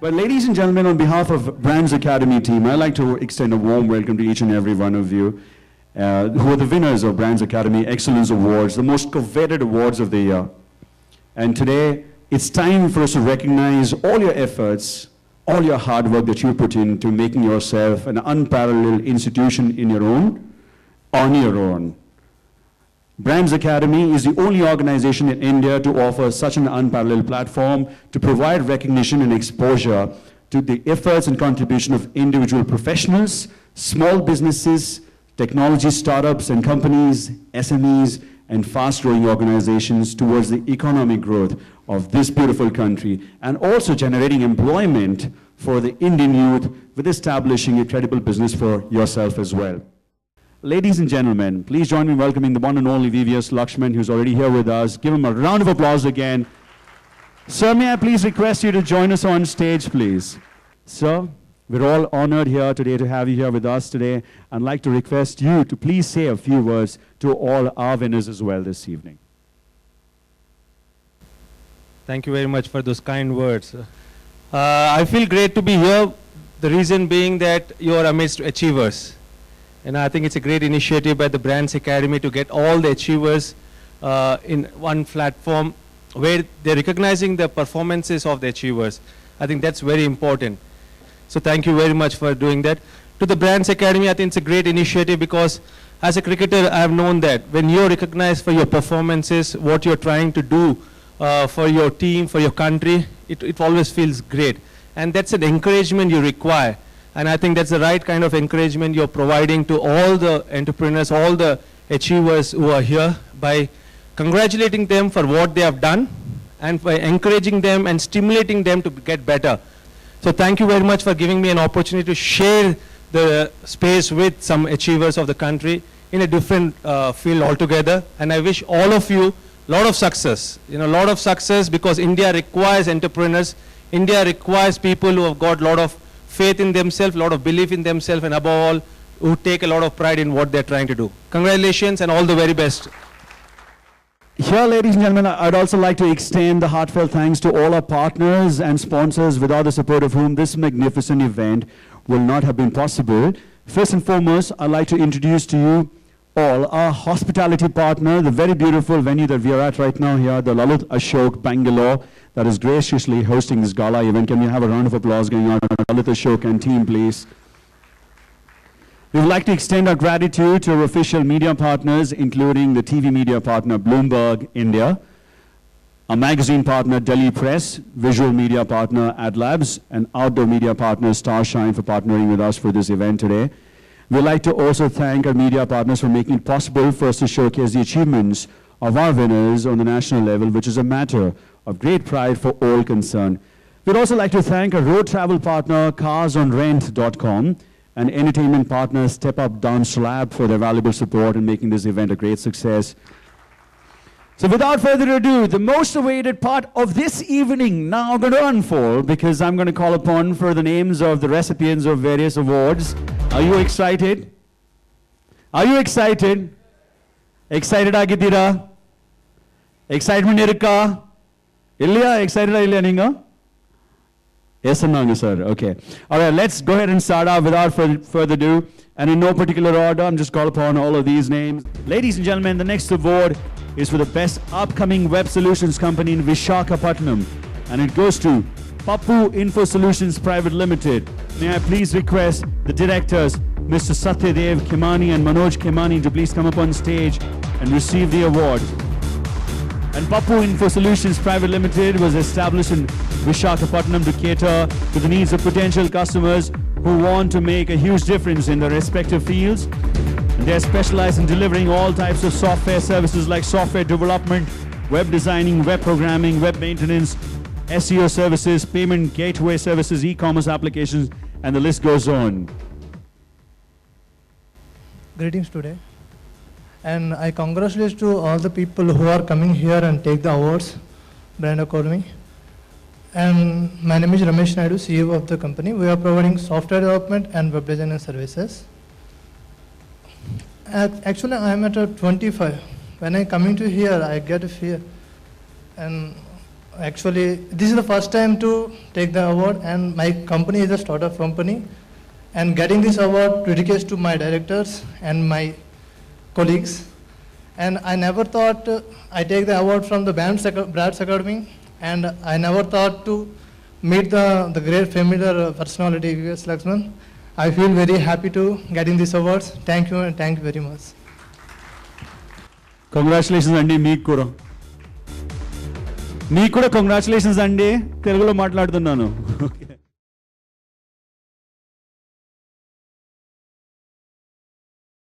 Well, ladies and gentlemen, on behalf of Brands Academy team, I'd like to extend a warm welcome to each and every one of you who are the winners of Brands Academy Excellence Awards, the most coveted awards of the year. And today, it's time for us to recognize all your efforts, all your hard work that you put into making yourself an unparalleled institution in your own, on your own. Brands Academy is the only organization in India to offer such an unparalleled platform to provide recognition and exposure to the efforts and contribution of individual professionals, small businesses, technology startups and companies, SMEs, and fast-growing organizations towards the economic growth of this beautiful country, and also generating employment for the Indian youth with establishing a credible business for yourself as well. Ladies and gentlemen, please join me in welcoming the one and only VVS Lakshman, who's already here with us. Give him a round of applause again. Sir, may I please request you to join us on stage, please? Sir, we're all honored here today to have you here with us today. I'd like to request you to please say a few words to all our winners as well this evening. Thank you very much for those kind words. I feel great to be here. The reason being that you are amidst achievers. And I think it's a great initiative by the Brands Academy to get all the achievers in one platform where they're recognizing the performances of the achievers. I think that's very important. So thank you very much for doing that. To the Brands Academy, I think it's a great initiative because as a cricketer, I've known that when you're recognized for your performances, what you're trying to do for your team, for your country, it always feels great. And that's an encouragement you require. And I think that's the right kind of encouragement you're providing to all the entrepreneurs, all the achievers who are here by congratulating them for what they have done and by encouraging them and stimulating them to get better. So thank you very much for giving me an opportunity to share the space with some achievers of the country in a different field altogether. And I wish all of you a lot of success, a lot of success, because India requires entrepreneurs. India requires people who have got a lot of faith in themselves, a lot of belief in themselves, and above all, who take a lot of pride in what they're trying to do. Congratulations and all the very best. Here, ladies and gentlemen, I'd also like to extend the heartfelt thanks to all our partners and sponsors, without the support of whom this magnificent event will not have been possible. First and foremost, I'd like to introduce to you all our hospitality partner, the very beautiful venue that we are at right now here, the Lalit Ashok Bangalore, that is graciously hosting this gala event. Can we have a round of applause going on to Lalit Ashok and team, please? We would like to extend our gratitude to our official media partners, including the TV media partner Bloomberg India, our magazine partner Delhi Press, visual media partner AdLabs, and outdoor media partner Starshine for partnering with us for this event today. We'd like to also thank our media partners for making it possible for us to showcase the achievements of our winners on the national level, which is a matter of great pride for all concerned. We'd also like to thank our road travel partner carsonrent.com and entertainment partner Step Up Dance Lab for their valuable support in making this event a great success. So without further ado, the most awaited part of this evening now going to unfold, because I'm going to call upon for the names of the recipients of various awards. Are you excited? Are you excited? Excited agidira? Excitement irukka? Illa excited illa ninga? Yes or no, sir? Okay. All right, let's go ahead and start out without further ado. And in no particular order, I'm just call upon all of these names. Ladies and gentlemen, the next award is for the best upcoming web solutions company in Visakhapatnam. And it goes to Pappu Info Solutions Private Limited. May I please request the directors, Mr. Satyadev Khemani and Manoj Khemani, to please come up on stage and receive the award. And Pappu Info Solutions Private Limited was established in Visakhapatnam to cater to the needs of potential customers who want to make a huge difference in their respective fields. And they are specialized in delivering all types of software services like software development, web designing, web programming, web maintenance, SEO services, payment gateway services, e-commerce applications, and the list goes on. Greetings today. And I congratulate to all the people who are coming here and take the awards, Brand Academy. And my name is Ramesh Naidu, CEO of the company. We are providing software development and web design services. Actually, I am at 25. When I coming to here, I get a fear. And Actually, this is the first time to take the award, and my company is a startup company. And getting this award dedicates to my directors and my colleagues. And I never thought I take the award from the Brands Academy, and I never thought to meet the great familiar personality V.S. Laxman. I feel very happy to getting these awards. Thank you and thank you very much. Congratulations అండి మీకు కూడా. మీకు కూడా congratulations అండి, తెలుగులో మాట్లాడుతున్నాను.